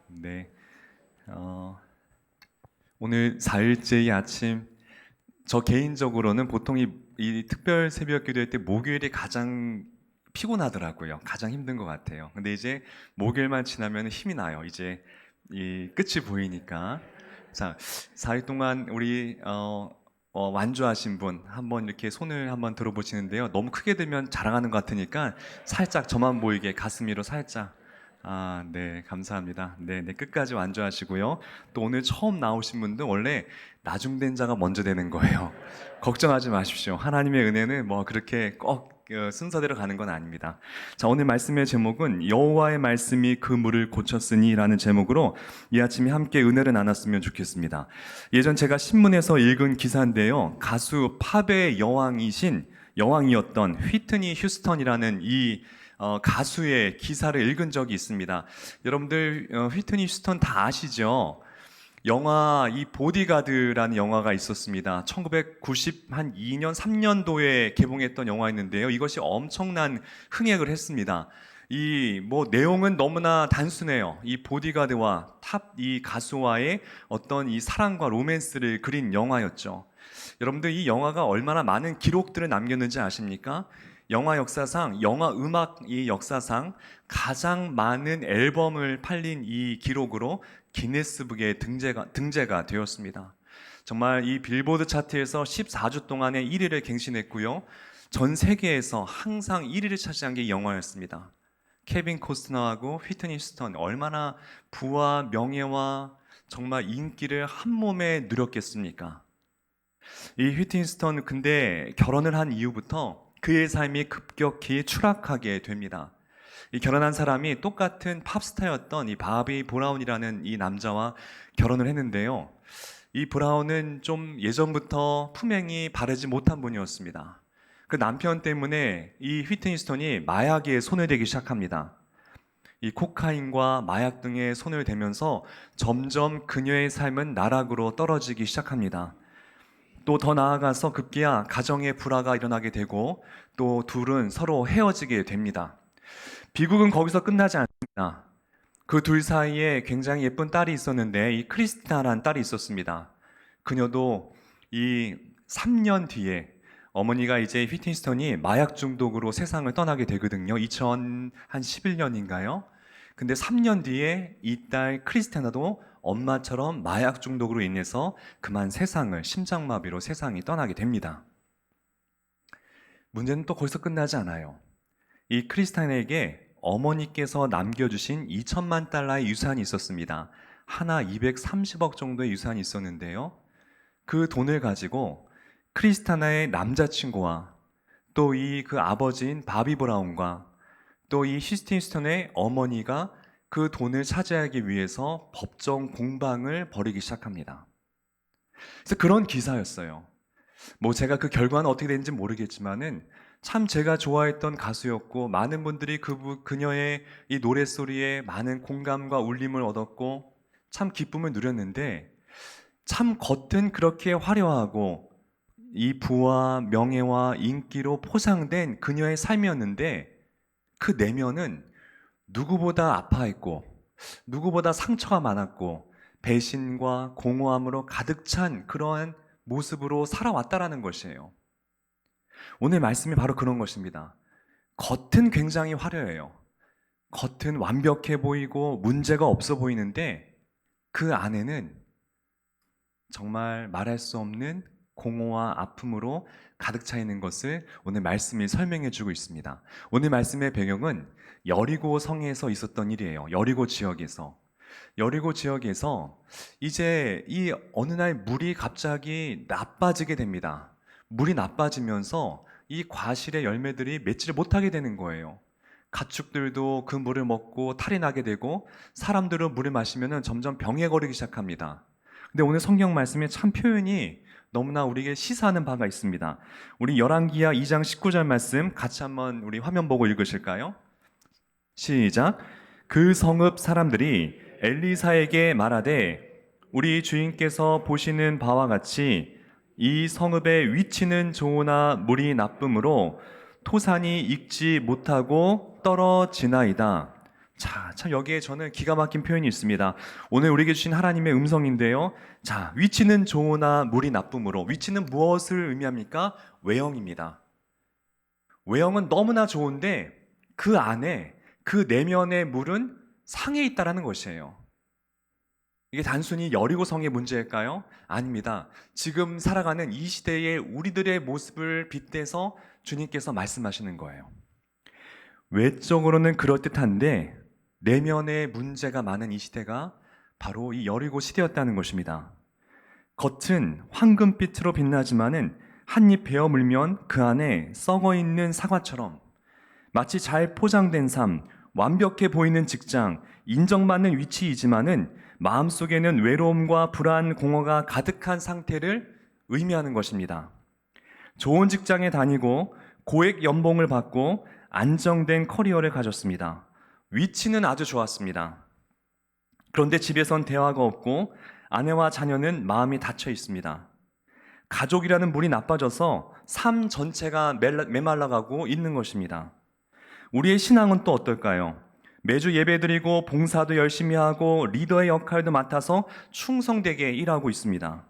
네. 오늘 4일째 이 아침, 저 개인적으로는 보통 이 특별 새벽 기도회 때 목요일이 가장 피곤하더라고요. 가장 힘든 것 같아요. 근데 이제 목요일만 지나면 힘이 나요. 이제 이 끝이 보이니까. 자, 4일 동안 우리 완주하신 분 한번 이렇게 손을 한번 들어보시는데요. 너무 크게 들면 자랑하는 것 같으니까 살짝 저만 보이게 가슴 위로 살짝. 아, 네, 감사합니다. 네, 네, 끝까지 완주하시고요. 또 오늘 처음 나오신 분들 원래 나중된 자가 먼저 되는 거예요. 걱정하지 마십시오. 하나님의 은혜는 뭐 그렇게 꼭 순서대로 가는 건 아닙니다. 자, 오늘 말씀의 제목은 여호와의 말씀이 그 물을 고쳤으니라는 제목으로 이 아침에 함께 은혜를 나눴으면 좋겠습니다. 예전 제가 신문에서 읽은 기사인데요. 가수 팝의 여왕이었던 휘트니 휴스턴이라는 이 가수의 기사를 읽은 적이 있습니다. 여러분들 휘트니 휴스턴 다 아시죠? 영화 이 보디가드라는 영화가 있었습니다. 1992년 3년도에 개봉했던 영화였는데요. 이것이 엄청난 흥행을 했습니다. 이 뭐 내용은 너무나 단순해요. 이 보디가드와 탑 이 가수와의 어떤 이 사랑과 로맨스를 그린 영화였죠. 여러분들 이 영화가 얼마나 많은 기록들을 남겼는지 아십니까? 영화 역사상, 영화 음악 이 역사상 가장 많은 앨범을 팔린 이 기록으로 기네스북에 등재가 되었습니다. 정말 이 빌보드 차트에서 14주 동안에 1위를 갱신했고요. 전 세계에서 항상 1위를 차지한 게 이 영화였습니다. 케빈 코스너하고 휘트니 휴스턴 얼마나 부와 명예와 정말 인기를 한 몸에 누렸겠습니까? 이 휘트니 휴스턴 근데 결혼을 한 이후부터 그의 삶이 급격히 추락하게 됩니다. 이 결혼한 사람이 똑같은 팝스타였던 이 바비 브라운이라는 이 남자와 결혼을 했는데요. 이 브라운은 좀 예전부터 품행이 바르지 못한 분이었습니다. 그 남편 때문에 이 휘트니 휴스턴이 마약에 손을 대기 시작합니다. 이 코카인과 마약 등에 손을 대면서 점점 그녀의 삶은 나락으로 떨어지기 시작합니다. 또 더 나아가서 급기야 가정의 불화가 일어나게 되고 또 둘은 서로 헤어지게 됩니다. 비극은 거기서 끝나지 않습니다. 그 둘 사이에 굉장히 예쁜 딸이 있었는데 이 크리스티나라는 딸이 있었습니다. 그녀도 이 3년 뒤에 어머니가 이제 휘트니스턴이 마약 중독으로 세상을 떠나게 되거든요. 2011년인가요? 근데 3년 뒤에 이 딸 크리스티나도 엄마처럼 마약 중독으로 인해서 그만 세상을 심장마비로 세상이 떠나게 됩니다. 문제는 또 거기서 끝나지 않아요. 이 크리스티나에게 어머니께서 남겨주신 2천만 달러의 유산이 있었습니다. 하나 230억 정도의 유산이 있었는데요. 그 돈을 가지고 크리스타나의 남자친구와 또 이 그 아버지인 바비 브라운과 또 이 히스틴 스턴의 어머니가 그 돈을 차지하기 위해서 법정 공방을 벌이기 시작합니다. 그래서 그런 기사였어요. 뭐 제가 그 결과는 어떻게 됐는지 모르겠지만은 참 제가 좋아했던 가수였고 많은 분들이 그녀의 이 노랫소리에 많은 공감과 울림을 얻었고 참 기쁨을 누렸는데 참 겉은 그렇게 화려하고 이 부와 명예와 인기로 포상된 그녀의 삶이었는데 그 내면은 누구보다 아파했고 누구보다 상처가 많았고 배신과 공허함으로 가득 찬 그러한 모습으로 살아왔다라는 것이에요. 오늘 말씀이 바로 그런 것입니다. 겉은 굉장히 화려해요. 겉은 완벽해 보이고 문제가 없어 보이는데 그 안에는 정말 말할 수 없는 공허와 아픔으로 가득 차 있는 것을 오늘 말씀이 설명해 주고 있습니다. 오늘 말씀의 배경은 여리고 성에서 있었던 일이에요. 여리고 지역에서. 여리고 지역에서 이제 이 어느 날 물이 갑자기 나빠지게 됩니다. 물이 나빠지면서 이 과실의 열매들이 맺지를 못하게 되는 거예요. 가축들도 그 물을 먹고 탈이 나게 되고 사람들은 물을 마시면 점점 병에 걸리기 시작합니다. 근데 오늘 성경 말씀에 참 표현이 너무나 우리에게 시사하는 바가 있습니다. 우리 열왕기하 2장 19절 말씀 같이 한번 우리 화면 보고 읽으실까요? 시작. 그 성읍 사람들이 엘리사에게 말하되 우리 주인께서 보시는 바와 같이 이 성읍의 위치는 좋으나 물이 나쁨으로 토산이 익지 못하고 떨어지나이다. 자, 참 여기에 저는 기가 막힌 표현이 있습니다. 오늘 우리에게 주신 하나님의 음성인데요. 자, 위치는 좋으나 물이 나쁨으로. 위치는 무엇을 의미합니까? 외형입니다. 외형은 너무나 좋은데 그 안에 그 내면의 물은 상해 있다라는 것이에요. 이게 단순히 여리고성의 문제일까요? 아닙니다. 지금 살아가는 이 시대의 우리들의 모습을 빗대서 주님께서 말씀하시는 거예요. 외적으로는 그럴듯한데 내면의 문제가 많은 이 시대가 바로 이 여리고 시대였다는 것입니다. 겉은 황금빛으로 빛나지만은 한 입 베어 물면 그 안에 썩어 있는 사과처럼 마치 잘 포장된 삶, 완벽해 보이는 직장, 인정받는 위치이지만은 마음속에는 외로움과 불안, 공허가 가득한 상태를 의미하는 것입니다. 좋은 직장에 다니고 고액 연봉을 받고 안정된 커리어를 가졌습니다. 위치는 아주 좋았습니다. 그런데 집에선 대화가 없고 아내와 자녀는 마음이 닫혀 있습니다. 가족이라는 물이 나빠져서 삶 전체가 메말라가고 있는 것입니다. 우리의 신앙은 또 어떨까요? 매주 예배드리고 봉사도 열심히 하고 리더의 역할도 맡아서 충성되게 일하고 있습니다.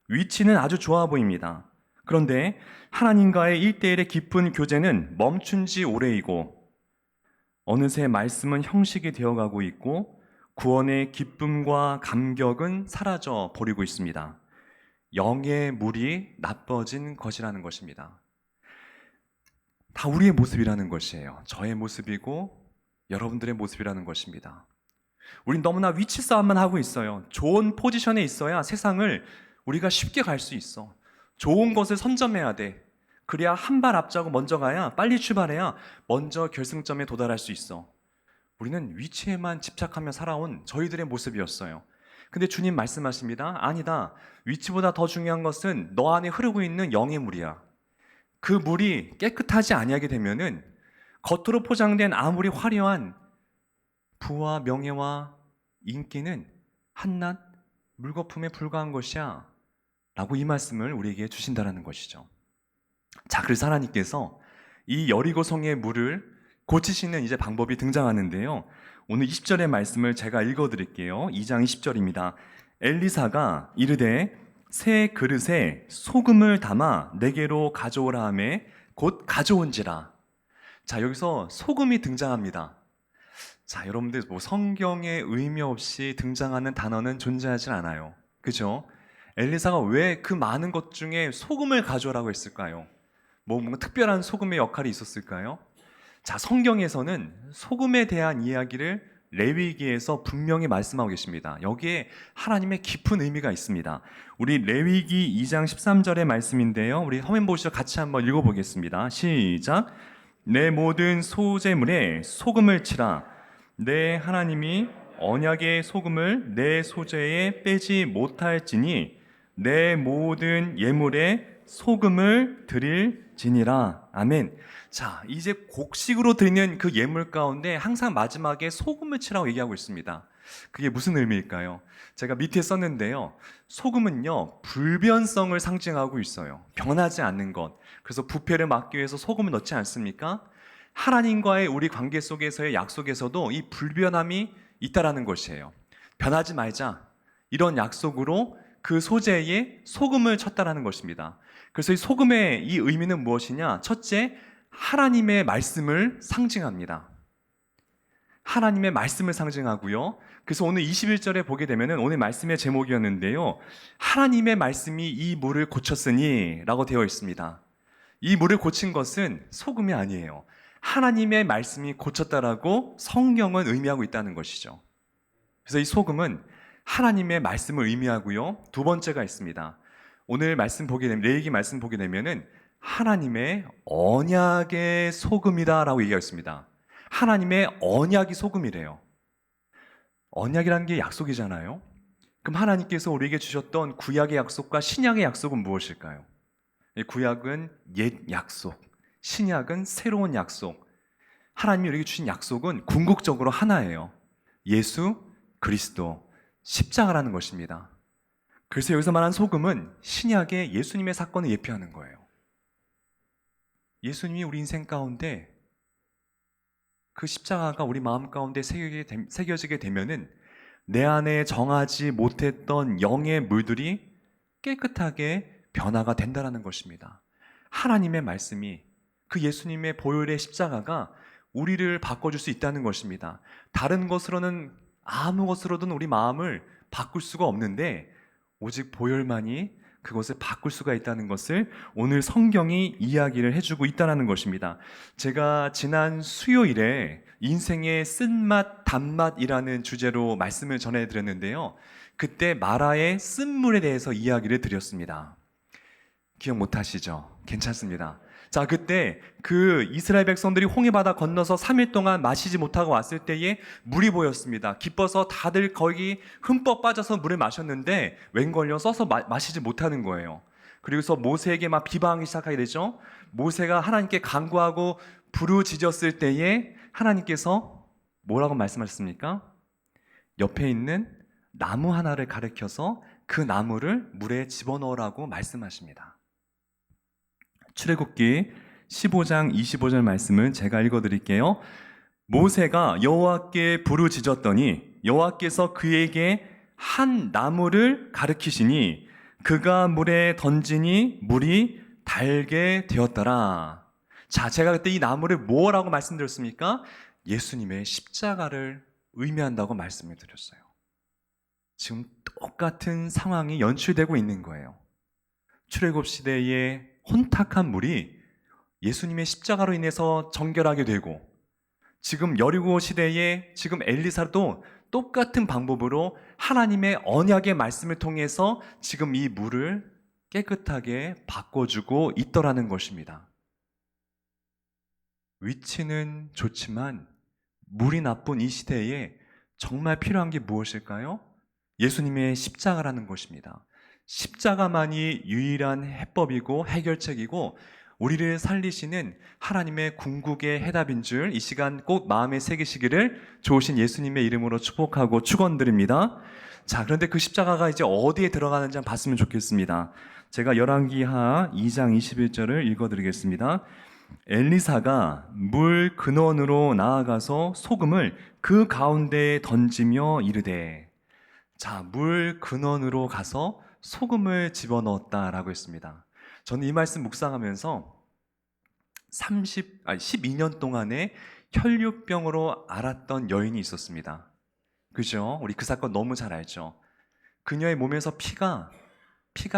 위치는 아주 좋아 보입니다. 그런데 하나님과의 1대1의 깊은 교제는 멈춘 지 오래이고 어느새 말씀은 형식이 되어가고 있고 구원의 기쁨과 감격은 사라져 버리고 있습니다. 영의 물이 나빠진 것이라는 것입니다. 다 우리의 모습이라는 것이에요. 저의 모습이고 여러분들의 모습이라는 것입니다. 우린 너무나 위치 싸움만 하고 있어요. 좋은 포지션에 있어야 세상을 우리가 쉽게 갈 수 있어. 좋은 것을 선점해야 돼. 그래야 한 발 앞자고 먼저 가야, 빨리 출발해야 먼저 결승점에 도달할 수 있어. 우리는 위치에만 집착하며 살아온 저희들의 모습이었어요. 근데 주님 말씀하십니다. 아니다. 위치보다 더 중요한 것은 너 안에 흐르고 있는 영의 물이야. 그 물이 깨끗하지 아니하게 되면은 겉으로 포장된 아무리 화려한 부와 명예와 인기는 한낱 물거품에 불과한 것이야 라고 이 말씀을 우리에게 주신다라는 것이죠. 자, 그래서 하나님께서 이 여리고성의 물을 고치시는 이제 방법이 등장하는데요. 오늘 20절의 말씀을 제가 읽어드릴게요. 2장 20절입니다. 엘리사가 이르되 새 그릇에 소금을 담아 내게로 가져오라 하매 곧 가져온지라. 자, 여기서 소금이 등장합니다. 자, 여러분들 뭐 성경에 의미 없이 등장하는 단어는 존재하지 않아요. 그죠? 엘리사가 왜 그 많은 것 중에 소금을 가져오라고 했을까요? 뭔가 특별한 소금의 역할이 있었을까요? 자, 성경에서는 소금에 대한 이야기를 레위기에서 분명히 말씀하고 계십니다. 여기에 하나님의 깊은 의미가 있습니다. 우리 레위기 2장 13절의 말씀인데요. 우리 화면 보시죠. 같이 한번 읽어보겠습니다. 시작. 내 모든 소재물에 소금을 치라. 내 하나님이 언약의 소금을 내 소재에 빼지 못할지니 내 모든 예물에 소금을 드릴지니라. 아멘. 자, 이제 곡식으로 드리는 그 예물 가운데 항상 마지막에 소금을 치라고 얘기하고 있습니다. 그게 무슨 의미일까요? 제가 밑에 썼는데요. 소금은요, 불변성을 상징하고 있어요. 변하지 않는 것. 그래서 부패를 막기 위해서 소금을 넣지 않습니까? 하나님과의 우리 관계 속에서의 약속에서도 이 불변함이 있다라는 것이에요. 변하지 말자. 이런 약속으로 그 소재에 소금을 쳤다라는 것입니다. 그래서 이 소금의 이 의미는 무엇이냐? 첫째, 하나님의 말씀을 상징합니다. 하나님의 말씀을 상징하고요. 그래서 오늘 21절에 보게 되면 오늘 말씀의 제목이었는데요. 하나님의 말씀이 이 물을 고쳤으니 라고 되어 있습니다. 이 물을 고친 것은 소금이 아니에요. 하나님의 말씀이 고쳤다라고 성경은 의미하고 있다는 것이죠. 그래서 이 소금은 하나님의 말씀을 의미하고요. 두 번째가 있습니다. 오늘 말씀 보게 되면, 레위기 말씀 보게 되면은 하나님의 언약의 소금이다라고 얘기했습니다. 하나님의 언약이 소금이래요. 언약이라는 게 약속이잖아요. 그럼 하나님께서 우리에게 주셨던 구약의 약속과 신약의 약속은 무엇일까요? 구약은 옛 약속, 신약은 새로운 약속. 하나님이 우리에게 주신 약속은 궁극적으로 하나예요. 예수 그리스도, 십자가라는 것입니다. 그래서 여기서 말한 소금은 신약의 예수님의 사건을 예표하는 거예요. 예수님이 우리 인생 가운데 그 십자가가 우리 마음 가운데 새겨지게 되면은 내 안에 정하지 못했던 영의 물들이 깨끗하게 변화가 된다는 것입니다. 하나님의 말씀이, 그 예수님의 보혈의 십자가가 우리를 바꿔줄 수 있다는 것입니다. 다른 것으로는, 아무 것으로든 우리 마음을 바꿀 수가 없는데 오직 보혈만이 그것을 바꿀 수가 있다는 것을 오늘 성경이 이야기를 해주고 있다는 것입니다. 제가 지난 수요일에 인생의 쓴맛, 단맛이라는 주제로 말씀을 전해드렸는데요. 그때 마라의 쓴물에 대해서 이야기를 드렸습니다. 기억 못하시죠? 괜찮습니다. 자, 그때 그 이스라엘 백성들이 홍해바다 건너서 3일 동안 마시지 못하고 왔을 때에 물이 보였습니다. 기뻐서 다들 거기 흠뻑 빠져서 물을 마셨는데 웬걸요? 써서 마시지 못하는 거예요. 그리고서 모세에게 막 비방하기 시작하게 되죠. 모세가 하나님께 간구하고 부르짖었을 때에 하나님께서 뭐라고 말씀하셨습니까? 옆에 있는 나무 하나를 가리켜서 그 나무를 물에 집어넣으라고 말씀하십니다. 출애굽기 15장 25절 말씀을 제가 읽어드릴게요. 모세가 여호와께 부르짖었더니 여호와께서 그에게 한 나무를 가리키시니 그가 물에 던지니 물이 달게 되었더라. 자, 제가 그때 이 나무를 뭐라고 말씀드렸습니까? 예수님의 십자가를 의미한다고 말씀을 드렸어요. 지금 똑같은 상황이 연출되고 있는 거예요. 출애굽 시대의 혼탁한 물이 예수님의 십자가로 인해서 정결하게 되고, 지금 여리고 시대에 지금 엘리사도 똑같은 방법으로 하나님의 언약의 말씀을 통해서 지금 이 물을 깨끗하게 바꿔주고 있더라는 것입니다. 위치는 좋지만 물이 나쁜 이 시대에 정말 필요한 게 무엇일까요? 예수님의 십자가라는 것입니다. 십자가만이 유일한 해법이고 해결책이고 우리를 살리시는 하나님의 궁극의 해답인 줄 이 시간 꼭 마음에 새기시기를 좋으신 예수님의 이름으로 축복하고 축원드립니다. 자, 그런데 그 십자가가 이제 어디에 들어가는지 한번 봤으면 좋겠습니다. 제가 열왕기하 2장 21절을 읽어드리겠습니다. 엘리사가 물 근원으로 나아가서 소금을 그 가운데에 던지며 이르되, 자, 물 근원으로 가서 소금을 집어넣었다라고 했습니다. 저는 이 말씀 묵상하면서 12년 동안에 혈류병으로 앓았던 여인이 있었습니다. 그죠? 우리 그 사건 너무 잘 알죠? 그녀의 몸에서 피가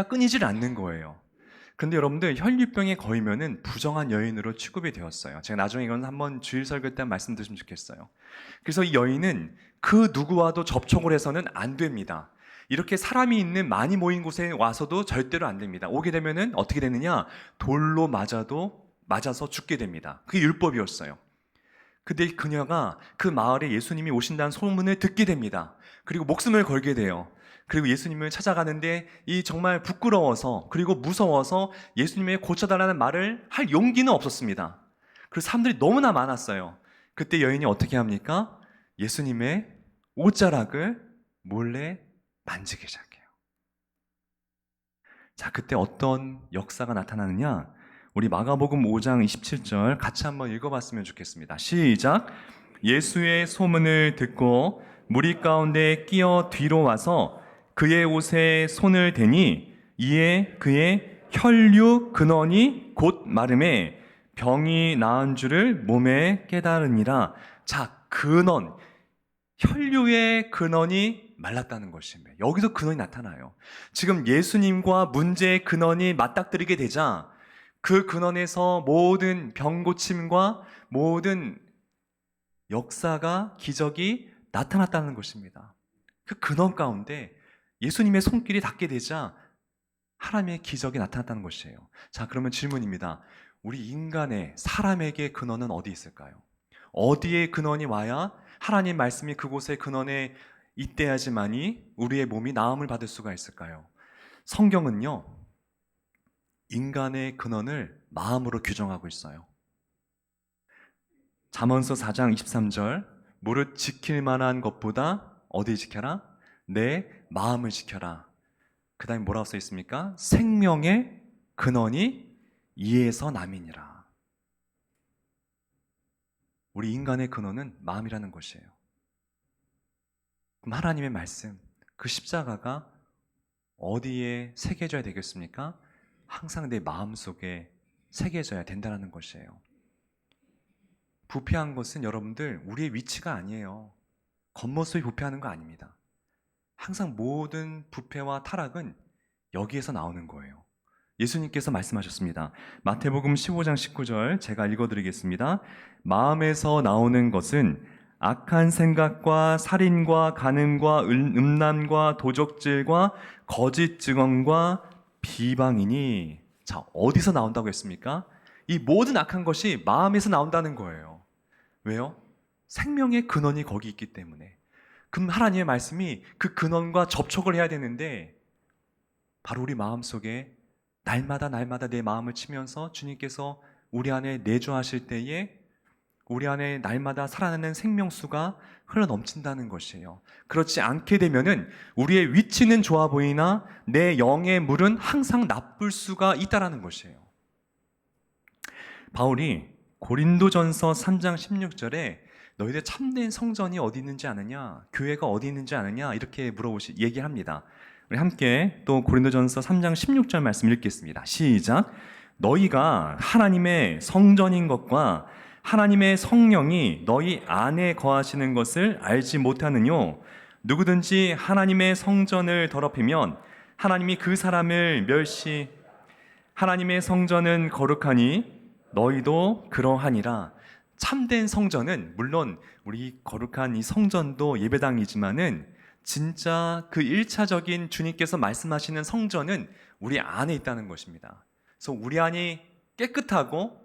끊이질 않는 거예요. 근데 여러분들 혈류병에 걸리면은 부정한 여인으로 취급이 되었어요. 제가 나중에 이건 한번 주일 설교 때 말씀드리면 좋겠어요. 그래서 이 여인은 그 누구와도 접촉을 해서는 안 됩니다. 이렇게 사람이 있는 많이 모인 곳에 와서도 절대로 안 됩니다. 오게 되면은 어떻게 되느냐? 돌로 맞아서 죽게 됩니다. 그게 율법이었어요. 근데 그녀가 그 마을에 예수님이 오신다는 소문을 듣게 됩니다. 그리고 목숨을 걸게 돼요. 그리고 예수님을 찾아가는데 이 정말 부끄러워서 그리고 무서워서 예수님의 고쳐달라는 말을 할 용기는 없었습니다. 그래서 사람들이 너무나 많았어요. 그때 여인이 어떻게 합니까? 예수님의 옷자락을 몰래 만지기 시작해요. 자, 그때 어떤 역사가 나타나느냐? 우리 마가복음 5장 27절 같이 한번 읽어봤으면 좋겠습니다. 시작! 예수의 소문을 듣고 무리 가운데 끼어 뒤로 와서 그의 옷에 손을 대니 이에 그의 혈류 근원이 곧 마름에 병이 나은 줄을 몸에 깨달으니라. 자, 근원, 혈류의 근원이 말랐다는 것입니다. 여기서 근원이 나타나요. 지금 예수님과 문제의 근원이 맞닥뜨리게 되자 그 근원에서 모든 병 고침과 모든 역사가, 기적이 나타났다는 것입니다. 그 근원 가운데 예수님의 손길이 닿게 되자 하나님의 기적이 나타났다는 것이에요. 자, 그러면 질문입니다. 우리 인간의, 사람에게 근원은 어디 있을까요? 어디에 근원이 와야 하나님 말씀이 그곳의 근원에 있대야지만이 우리의 몸이 나음을 받을 수가 있을까요? 성경은요, 인간의 근원을 마음으로 규정하고 있어요. 잠언서 4장 23절, 무릇 지킬 만한 것보다 어디 지켜라? 내 마음을 지켜라. 그 다음에 뭐라고 써 있습니까? 생명의 근원이 이에서 남이니라. 우리 인간의 근원은 마음이라는 것이에요. 그럼 하나님의 말씀, 그 십자가가 어디에 새겨져야 되겠습니까? 항상 내 마음속에 새겨져야 된다는 것이에요. 부패한 것은 여러분들 우리의 위치가 아니에요. 겉모습이 부패하는 거 아닙니다. 항상 모든 부패와 타락은 여기에서 나오는 거예요. 예수님께서 말씀하셨습니다. 마태복음 15장 19절 제가 읽어드리겠습니다. 마음에서 나오는 것은 악한 생각과 살인과 간음과 음란과 도적질과 거짓 증언과 비방이니. 자, 어디서 나온다고 했습니까? 이 모든 악한 것이 마음에서 나온다는 거예요. 왜요? 생명의 근원이 거기 있기 때문에. 그럼 하나님의 말씀이 그 근원과 접촉을 해야 되는데 바로 우리 마음속에 날마다 내 마음을 치면서 주님께서 우리 안에 내주하실 때에 우리 안에 날마다 살아나는 생명수가 흘러넘친다는 것이에요. 그렇지 않게 되면은 우리의 위치는 좋아 보이나 내 영의 물은 항상 나쁠 수가 있다라는 것이에요. 바울이 고린도전서 3장 16절에 너희들 참된 성전이 어디 있는지 아느냐? 교회가 어디 있는지 아느냐? 이렇게 얘기합니다. 우리 함께 또 고린도전서 3장 16절 말씀 읽겠습니다. 시작. 너희가 하나님의 성전인 것과 하나님의 성령이 너희 안에 거하시는 것을 알지 못하느뇨? 누구든지 하나님의 성전을 더럽히면 하나님이 그 사람을 하나님의 성전은 거룩하니 너희도 그러하니라. 참된 성전은 물론 우리 거룩한 이 성전도 예배당이지만은 진짜 그 1차적인 주님께서 말씀하시는 성전은 우리 안에 있다는 것입니다. 그래서 우리 안이 깨끗하고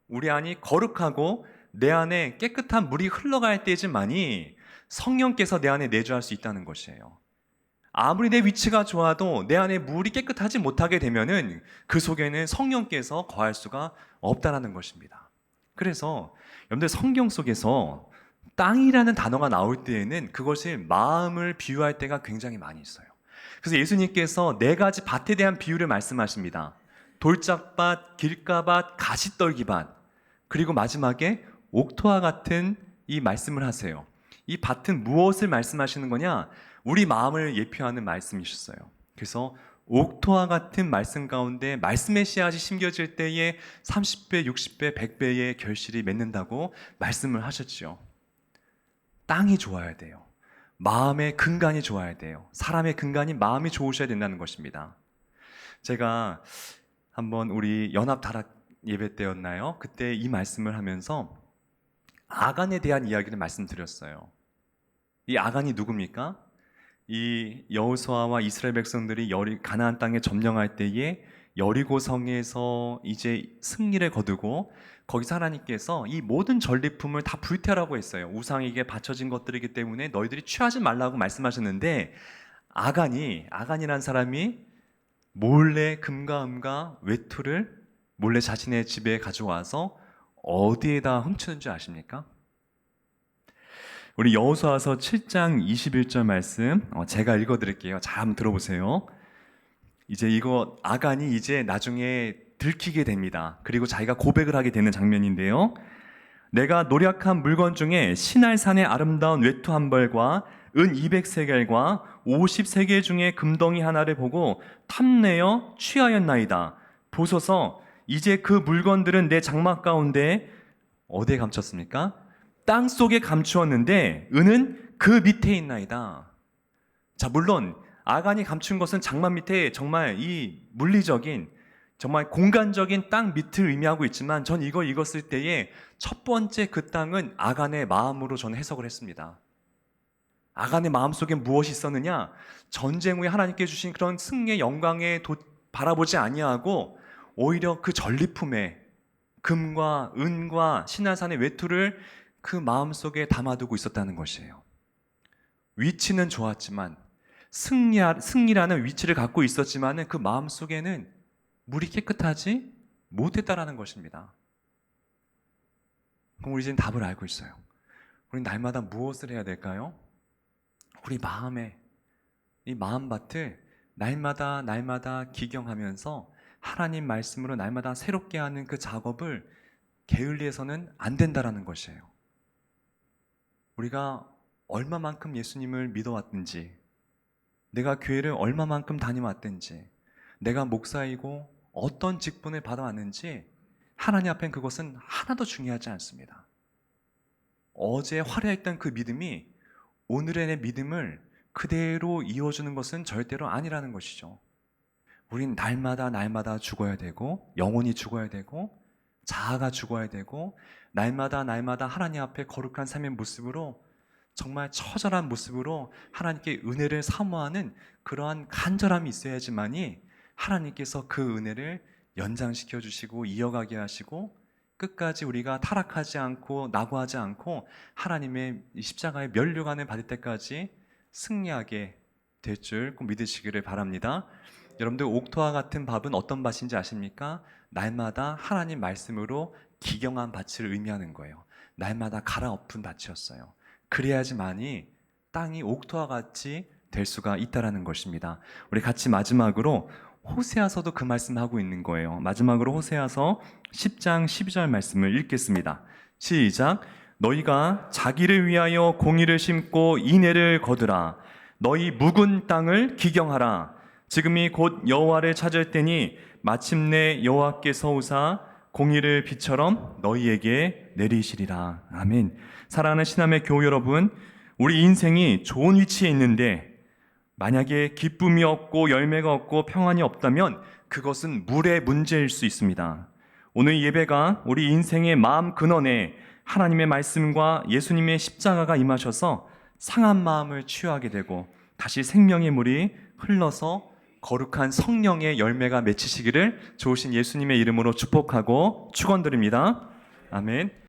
우리 안이 거룩하고 내 안에 깨끗한 물이 흘러갈 때지만이 성령께서 내 안에 내주할 수 있다는 것이에요. 아무리 내 위치가 좋아도 내 안에 물이 깨끗하지 못하게 되면은 그 속에는 성령께서 거할 수가 없다라는 것입니다. 그래서 여러분들 성경 속에서 땅이라는 단어가 나올 때에는 그것이 마음을 비유할 때가 굉장히 많이 있어요. 그래서 예수님께서 4가지 밭에 대한 비유를 말씀하십니다. 돌짝밭, 길가밭, 가시떨기밭, 그리고 마지막에 옥토와 같은 이 말씀을 하세요. 이 밭은 무엇을 말씀하시는 거냐? 우리 마음을 예표하는 말씀이셨어요. 그래서 옥토와 같은 말씀 가운데 말씀의 씨앗이 심겨질 때에 30배, 60배, 100배의 결실이 맺는다고 말씀을 하셨죠. 땅이 좋아야 돼요. 마음의 근간이 좋아야 돼요. 사람의 근간이 마음이 좋으셔야 된다는 것입니다. 제가 한번 우리 연합다락 예배 때였나요? 그때 이 말씀을 하면서 아간에 대한 이야기를 말씀드렸어요. 이 아간이 누굽니까? 이 여호수아와 이스라엘 백성들이 가나안 땅에 점령할 때에 여리고성에서 이제 승리를 거두고 거기서 하나님께서 이 모든 전리품을 다 불태라고 했어요. 우상에게 바쳐진 것들이기 때문에 너희들이 취하지 말라고 말씀하셨는데 아간이라는 사람이 몰래 금과 은과 외투를 몰래 자신의 집에 가져와서 어디에다 훔치는 줄 아십니까? 우리 여호수아서 7장 21절 말씀 제가 읽어드릴게요. 잘 한번 들어보세요. 이제 이거 아간이 이제 나중에 들키게 됩니다. 그리고 자기가 고백을 하게 되는 장면인데요. 내가 노력한 물건 중에 시날산의 아름다운 외투 한 벌과 은 200세겔과 50세겔 중에 금덩이 하나를 보고 탐내어 취하였나이다. 보소서 이제 그 물건들은 내 장막 가운데 어디에 감췄습니까? 땅 속에 감추었는데 은은 그 밑에 있나이다. 자, 물론 아간이 감춘 것은 장막 밑에 정말 이 물리적인 정말 공간적인 땅 밑을 의미하고 있지만 전 이걸 읽었을 때에 첫 번째 그 땅은 아간의 마음으로 저는 해석을 했습니다. 아간의 마음속에 무엇이 있었느냐? 전쟁 후에 하나님께 주신 그런 승리의 영광에 바라보지 아니하고 오히려 그 전리품에 금과 은과 시날산의 외투를 그 마음속에 담아두고 있었다는 것이에요. 위치는 좋았지만 승리라는 위치를 갖고 있었지만 그 마음속에는 물이 깨끗하지 못했다라는 것입니다. 그럼 우리 이제는 답을 알고 있어요. 우리 날마다 무엇을 해야 될까요? 우리 마음에 이 마음밭을 날마다 기경하면서 하나님 말씀으로 날마다 새롭게 하는 그 작업을 게을리해서는 안 된다라는 것이에요. 우리가 얼마만큼 예수님을 믿어왔든지, 내가 교회를 얼마만큼 다녀왔든지, 내가 목사이고 어떤 직분을 받아왔는지 하나님 앞엔 그것은 하나도 중요하지 않습니다. 어제 화려했던 그 믿음이 오늘의 내 믿음을 그대로 이어주는 것은 절대로 아니라는 것이죠. 우린 날마다 죽어야 되고, 영혼이 죽어야 되고, 자아가 죽어야 되고, 날마다 하나님 앞에 거룩한 삶의 모습으로, 정말 처절한 모습으로 하나님께 은혜를 사모하는 그러한 간절함이 있어야지만이 하나님께서 그 은혜를 연장시켜 주시고 이어가게 하시고, 끝까지 우리가 타락하지 않고 낙오하지 않고 하나님의 십자가의 면류관을 받을 때까지 승리하게 될 줄 꼭 믿으시기를 바랍니다. 여러분들, 옥토와 같은 밥은 어떤 밭인지 아십니까? 날마다 하나님 말씀으로 기경한 밭을 의미하는 거예요. 날마다 갈아엎은 밭이었어요. 그래야지만이 땅이 옥토와 같이 될 수가 있다라는 것입니다. 우리 같이 마지막으로 호세아서도 그 말씀하고 있는 거예요. 마지막으로 호세아서 10장 12절 말씀을 읽겠습니다. 시작. 너희가 자기를 위하여 공의를 심고 인애를 거두라. 너희 묵은 땅을 기경하라. 지금이 곧 여호와를 찾을 때니 마침내 여호와께서 오사 공의를 비처럼 너희에게 내리시리라. 아멘. 사랑하는 신함의 교우 여러분, 우리 인생이 좋은 위치에 있는데 만약에 기쁨이 없고 열매가 없고 평안이 없다면 그것은 물의 문제일 수 있습니다. 오늘 예배가 우리 인생의 마음 근원에 하나님의 말씀과 예수님의 십자가가 임하셔서 상한 마음을 치유하게 되고 다시 생명의 물이 흘러서 거룩한 성령의 열매가 맺히시기를 좋으신 예수님의 이름으로 축복하고 축원드립니다. 아멘.